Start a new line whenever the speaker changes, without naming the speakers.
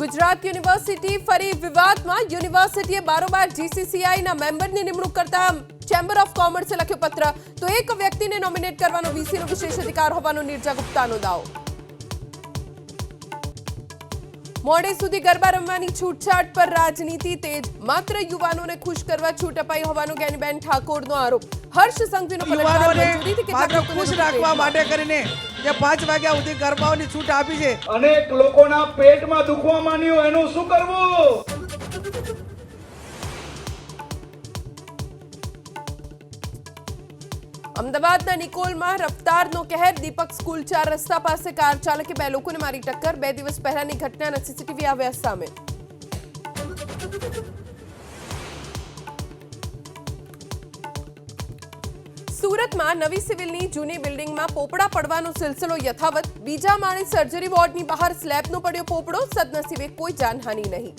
Gujarat university ફરી વિવાદમાં યુનિવર્સિટીએ બારોબાર જીસીસીઆઈના મેમ્બરની નિમણૂક કરતા ચેમ્બર ઓફ કોમર્સે લખ્યો પત્ર તો એક વ્યક્તિને નોમિનેટ કરવાનો વીસીનો વિશેષ અધિકાર હોવાનો નિર્જા ગુપ્તાનો દાવો। મોડે સુધી ગરબા રમવાની છૂટછાટ પર રાજનીતિ તેજ માત્ર યુવાનોને ખુશ કરવા છૂટ અપાઈ હોવાનો જ્ઞાનીબેન ઠાકોરનો આરોપ। હર્ષ સંઘવીનો પલટવાર મંજૂરીથી
માત્ર ખુશ રાખવા માટે કરીને જે 5 વાગ્યા સુધી ગરબાઓની છૂટ આપી છે।
અનેક લોકોના પેટમાં દુખવા માંડ્યું એનું શું કરવું?
અમદાવાદના નિકોલમાં રફતારનો કહેર। દીપક સ્કૂલ 4 રસ્તા પાસે કાર ચાલકે 2 લોકોને મારી ટક્કર। 2 દિવસ પહેલાની ઘટનાના સીસીટીવી આવ્યા સામે। સુરતમાં નવી સિવિલની જૂની બિલ્ડિંગમાં પોપડા પડવાનો સિલસિલો યથાવત। બીજા માળે સર્જરી વોર્ડની બહાર સ્લેબનો પડ્યો પોપડો। સદનસીબે કોઈ જાનહાનિ નહીં।